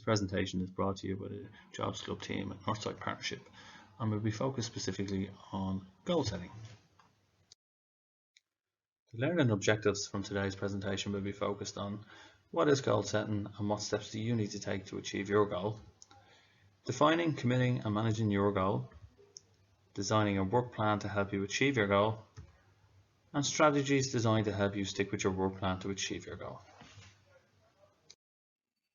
presentation is brought to you by the Jobs Club team at Northside Partnership and will be focused specifically on goal setting. The learning objectives from today's presentation will be focused on what is goal setting and what steps do you need to take to achieve your goal, defining, committing and managing your goal, designing a work plan to help you achieve your goal, and strategies designed to help you stick with your work plan to achieve your goal.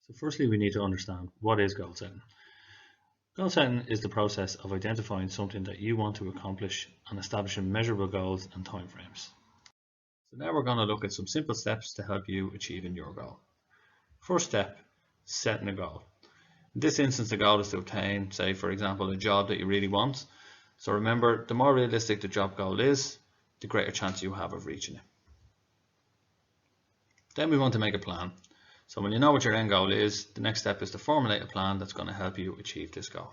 So firstly, we need to understand what is goal setting. Goal setting is the process of identifying something that you want to accomplish and establishing measurable goals and timeframes. So now we're going to look at some simple steps to help you achieving your goal. First step, setting a goal. In this instance, the goal is to obtain, say for example, a job that you really want. So remember, the more realistic the job goal is, the greater chance you have of reaching it. Then we want to make a plan. So when you know what your end goal is, the next step is to formulate a plan that's going to help you achieve this goal.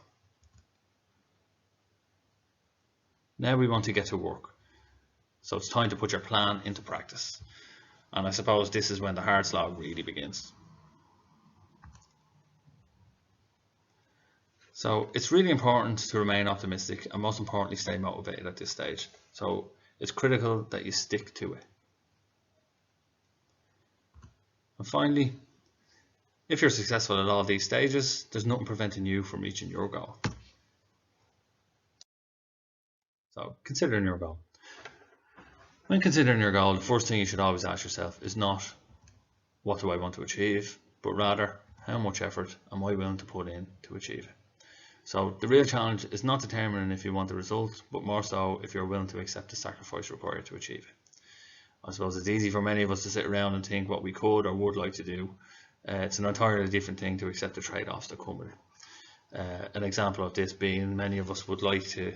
Now we want to get to work. So it's time to put your plan into practice. And I suppose this is when the hard slog really begins. So it's really important to remain optimistic and most importantly stay motivated at this stage. So it's critical that you stick to it. And finally, if you're successful at all these stages, there's nothing preventing you from reaching your goal. So considering your goal. When considering your goal, the first thing you should always ask yourself is not what do I want to achieve, but rather how much effort am I willing to put in to achieve it. So the real challenge is not determining if you want the result, but more so if you're willing to accept the sacrifice required to achieve it. I suppose it's easy for many of us to sit around and think what we could or would like to do. It's an entirely different thing to accept the trade-offs that come with it. An example of this being many of us would like to,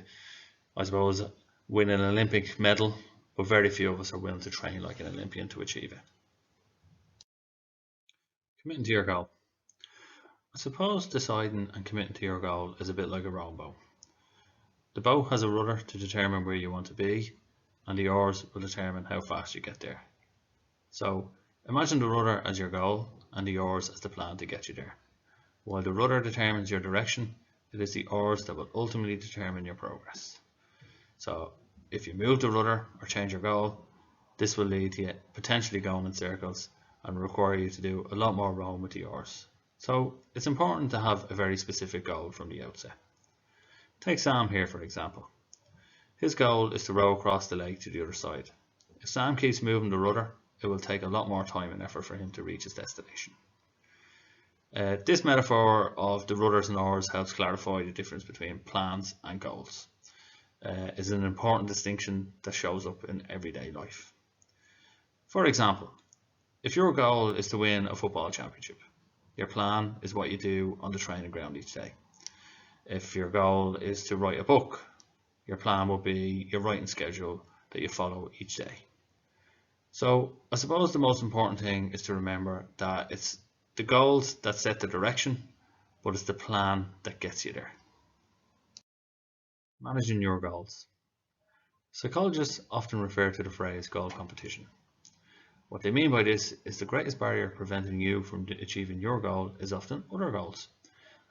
I suppose, win an Olympic medal, but very few of us are willing to train like an Olympian to achieve it. Committing to your goal. I suppose deciding and committing to your goal is a bit like a rowing boat. The boat has a rudder to determine where you want to be, and the oars will determine how fast you get there. So imagine the rudder as your goal and the oars as the plan to get you there. While the rudder determines your direction, it is the oars that will ultimately determine your progress. So if you move the rudder or change your goal, this will lead to you potentially going in circles and require you to do a lot more rowing with the oars. So it's important to have a very specific goal from the outset. Take Sam here for example. His goal is to row across the lake to the other side. If Sam keeps moving the rudder, it will take a lot more time and effort for him to reach his destination. This metaphor of the rudders and oars helps clarify the difference between plans and goals. Is an important distinction that shows up in everyday life. For example, if your goal is to win a football championship, your plan is what you do on the training ground each day. If your goal is to write a book, your plan will be your writing schedule that you follow each day. So I suppose the most important thing is to remember that it's the goals that set the direction, but it's the plan that gets you there. Managing your goals. Psychologists often refer to the phrase goal competition. What they mean by this is the greatest barrier preventing you from achieving your goal is often other goals,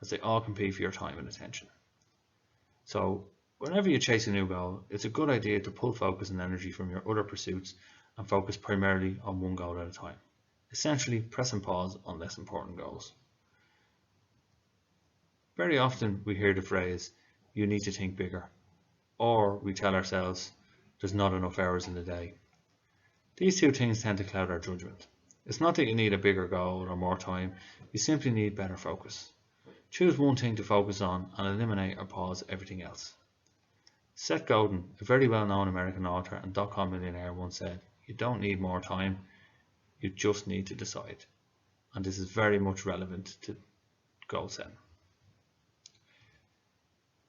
as they all compete for your time and attention. So whenever you chase a new goal, it's a good idea to pull focus and energy from your other pursuits and focus primarily on one goal at a time. Essentially, press and pause on less important goals. Very often we hear the phrase, you need to think bigger, or we tell ourselves, there's not enough hours in the day. These two things tend to cloud our judgment. It's not that you need a bigger goal or more time, you simply need better focus. Choose one thing to focus on and eliminate or pause everything else. Seth Godin, a very well-known American author and dot-com millionaire, once said, you don't need more time, you just need to decide. And this is very much relevant to goal setting.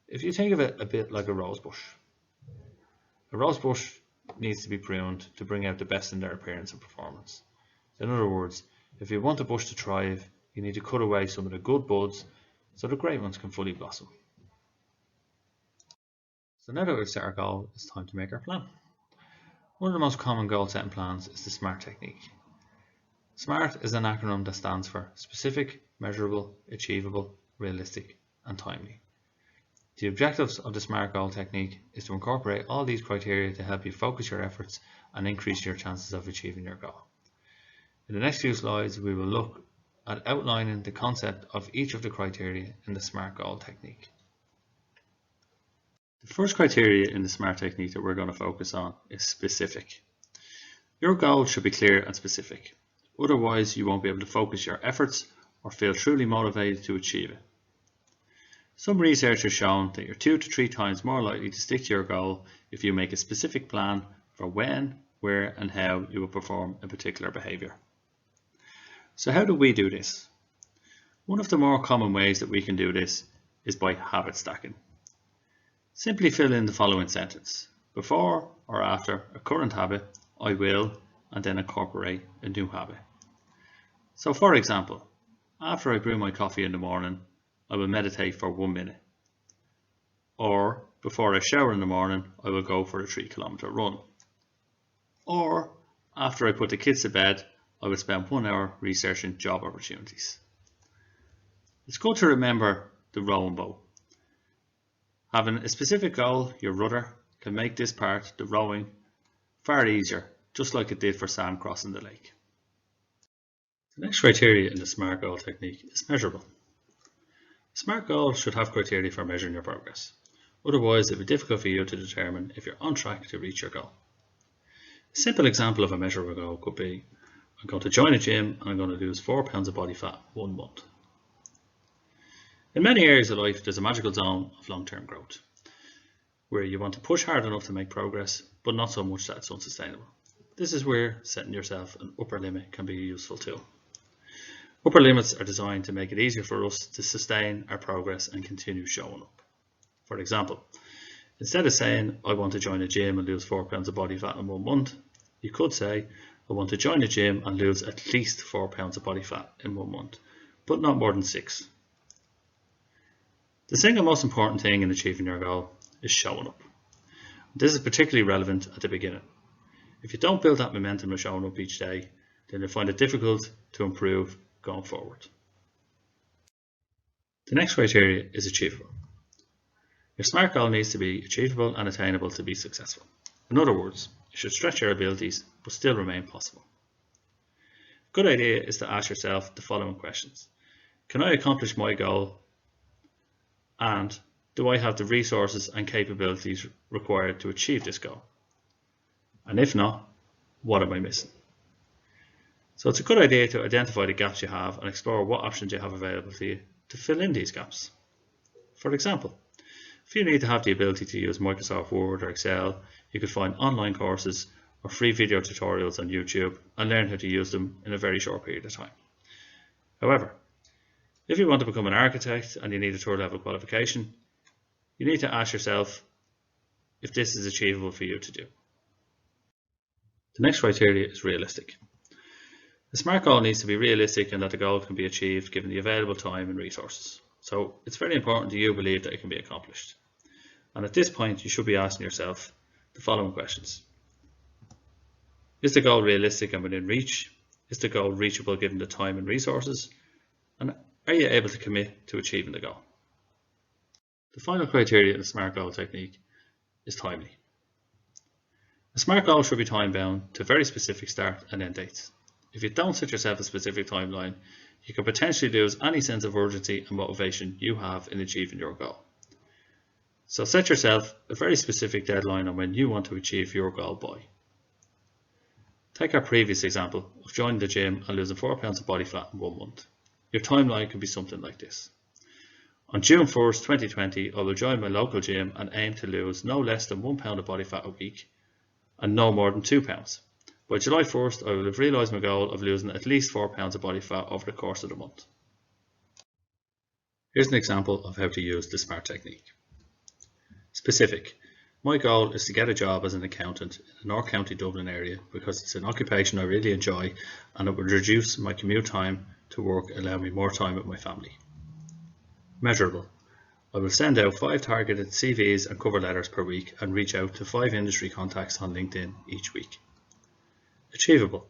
If you think of it a bit like a rose bush needs to be pruned to bring out the best in their appearance and performance. In other words, if you want a bush to thrive, you need to cut away some of the good buds so the great ones can fully blossom. So now that we've set our goal, it's time to make our plan. One of the most common goal setting plans is the SMART technique. SMART is an acronym that stands for specific, measurable, achievable, realistic, and timely. The objectives of the SMART goal technique is to incorporate all these criteria to help you focus your efforts and increase your chances of achieving your goal. In the next few slides, we will look at outlining the concept of each of the criteria in the SMART goal technique. The first criteria in the SMART technique that we're going to focus on is specific. Your goal should be clear and specific. Otherwise, you won't be able to focus your efforts or feel truly motivated to achieve it. Some research has shown that you're 2 to 3 times more likely to stick to your goal if you make a specific plan for when, where, and how you will perform a particular behavior. So how do we do this? One of the more common ways that we can do this is by habit stacking. Simply fill in the following sentence. Before or after a current habit, I will, and then incorporate a new habit. So for example, after I brew my coffee in the morning, I will meditate for 1 minute. Or before I shower in the morning, I will go for a 3-kilometer run. Or after I put the kids to bed, I will spend 1 hour researching job opportunities. It's good to remember the rowing boat. Having a specific goal, your rudder, can make this part, the rowing, far easier, just like it did for Sam crossing the lake. The next criteria in the SMART goal technique is measurable. SMART goals should have criteria for measuring your progress. Otherwise, it will be difficult for you to determine if you're on track to reach your goal. A simple example of a measurable goal could be, I'm going to join a gym and I'm going to lose 4 pounds of body fat 1 month. In many areas of life, there's a magical zone of long-term growth, where you want to push hard enough to make progress, but not so much that it's unsustainable. This is where setting yourself an upper limit can be a useful tool. Upper limits are designed to make it easier for us to sustain our progress and continue showing up. For example, instead of saying, I want to join a gym and lose 4 pounds of body fat in 1 month, you could say, I want to join a gym and lose at least 4 pounds of body fat in 1 month, but not more than 6. The single most important thing in achieving your goal is showing up. This is particularly relevant at the beginning. If you don't build that momentum of showing up each day, then you'll find it difficult to improve going forward. The next criteria is achievable. Your SMART goal needs to be achievable and attainable to be successful. In other words, you should stretch your abilities but still remain possible. A good idea is to ask yourself the following questions. Can I accomplish my goal? And do I have the resources and capabilities required to achieve this goal? And if not, what am I missing? So it's a good idea to identify the gaps you have and explore what options you have available to you to fill in these gaps. For example, if you need to have the ability to use Microsoft Word or Excel, you could find online courses or free video tutorials on YouTube and learn how to use them in a very short period of time. However, if you want to become an architect and you need a third level qualification, you need to ask yourself if this is achievable for you to do. The next criteria is realistic. The SMART goal needs to be realistic and that the goal can be achieved given the available time and resources. So it's very important that you believe that it can be accomplished. And at this point, you should be asking yourself the following questions. Is the goal realistic and within reach? Is the goal reachable given the time and resources? And are you able to commit to achieving the goal? The final criteria in the SMART goal technique is timely. A SMART goal should be time bound to very specific start and end dates. If you don't set yourself a specific timeline, you can potentially lose any sense of urgency and motivation you have in achieving your goal. So set yourself a very specific deadline on when you want to achieve your goal by. Take our previous example of joining the gym and losing 4 pounds of body fat in 1 month. Your timeline could be something like this. On June 1st, 2020, I will join my local gym and aim to lose no less than 1 pound of body fat a week and no more than 2 pounds. By July 1st, I will have realised my goal of losing at least 4 pounds of body fat over the course of the month. Here's an example of how to use the SMART technique. Specific. My goal is to get a job as an accountant in the North County Dublin area because it's an occupation I really enjoy and it would reduce my commute time to work, allowing me more time with my family. Measurable. I will send out 5 targeted CVs and cover letters per week and reach out to 5 industry contacts on LinkedIn each week. Achievable.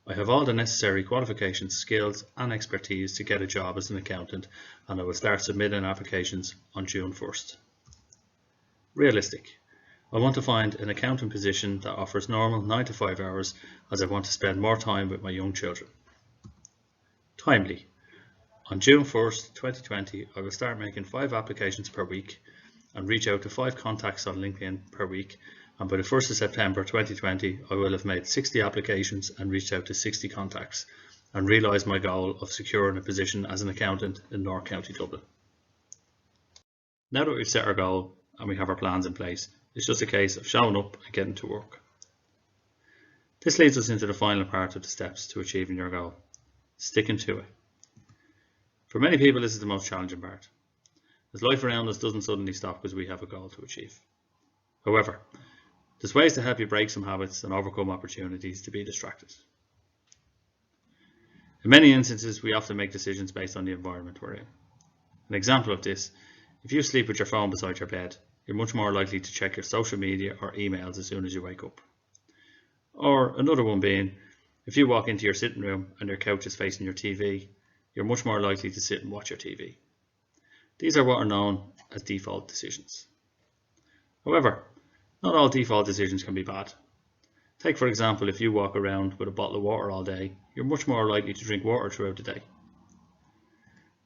I have all the necessary qualifications, skills and expertise to get a job as an accountant, and I will start submitting applications on June 1st. Realistic. I want to find an accounting position that offers normal 9 to 5 hours, as I want to spend more time with my young children. Timely. On June 1st, 2020, I will start making 5 applications per week and reach out to 5 contacts on LinkedIn per week, and by the 1st of September 2020 I will have made 60 applications and reached out to 60 contacts and realised my goal of securing a position as an accountant in North County Dublin. Now that we've set our goal and we have our plans in place, it's just a case of showing up and getting to work. This leads us into the final part of the steps to achieving your goal: sticking to it. For many people this is the most challenging part, as life around us doesn't suddenly stop because we have a goal to achieve. However, there's ways to help you break some habits and overcome opportunities to be distracted. In many instances, we often make decisions based on the environment we're in. An example of this: if you sleep with your phone beside your bed, you're much more likely to check your social media or emails as soon as you wake up. Or another one being, if you walk into your sitting room and your couch is facing your TV, you're much more likely to sit and watch your TV. These are what are known as default decisions. However, not all default decisions can be bad. Take for example, if you walk around with a bottle of water all day, you're much more likely to drink water throughout the day.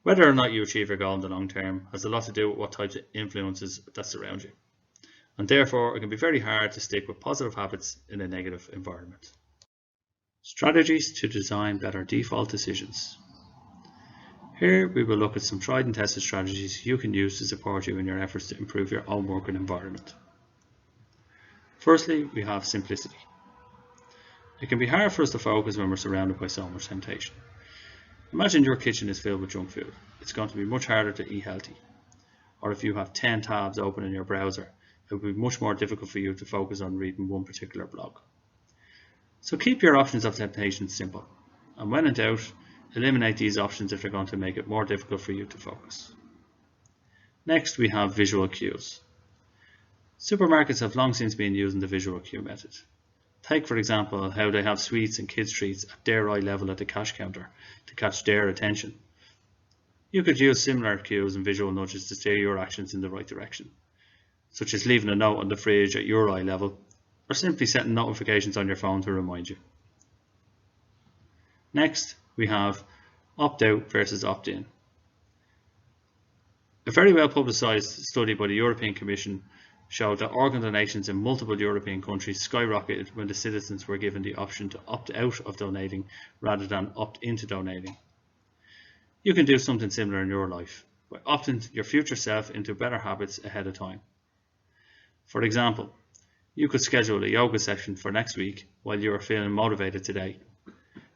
Whether or not you achieve your goal in the long term has a lot to do with what types of influences that surround you, and therefore it can be very hard to stick with positive habits in a negative environment. Strategies to design better default decisions. Here we will look at some tried and tested strategies you can use to support you in your efforts to improve your own working environment. Firstly, we have simplicity. It can be hard for us to focus when we're surrounded by so much temptation. Imagine your kitchen is filled with junk food. It's going to be much harder to eat healthy. Or if you have 10 tabs open in your browser, it will be much more difficult for you to focus on reading one particular blog. So keep your options of temptation simple, and when in doubt, eliminate these options if they're going to make it more difficult for you to focus. Next, we have visual cues. Supermarkets have long since been using the visual cue method. Take for example how they have sweets and kids treats at their eye level at the cash counter to catch their attention. You could use similar cues and visual nudges to steer your actions in the right direction, such as leaving a note on the fridge at your eye level, or simply setting notifications on your phone to remind you. Next, we have opt-out versus opt-in. A very well publicised study by the European Commission showed that organ donations in multiple European countries skyrocketed when the citizens were given the option to opt out of donating rather than opt into donating. You can do something similar in your life by opting your future self into better habits ahead of time. For example, you could schedule a yoga session for next week while you are feeling motivated today.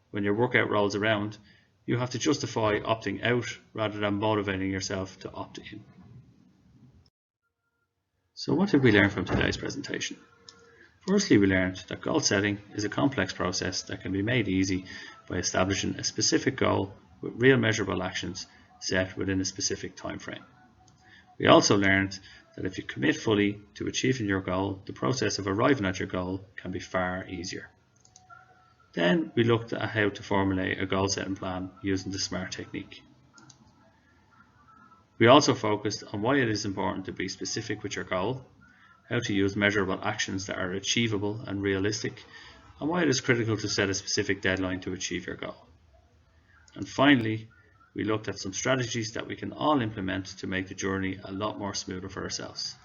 When your workout rolls around, you have to justify opting out rather than motivating yourself to opt in. So what did we learn from today's presentation? Firstly, we learned that goal setting is a complex process that can be made easy by establishing a specific goal with real measurable actions set within a specific time frame. We also learned that if you commit fully to achieving your goal, the process of arriving at your goal can be far easier. Then we looked at how to formulate a goal setting plan using the SMART technique. We also focused on why it is important to be specific with your goal, how to use measurable actions that are achievable and realistic, and why it is critical to set a specific deadline to achieve your goal. And finally, we looked at some strategies that we can all implement to make the journey a lot more smoother for ourselves.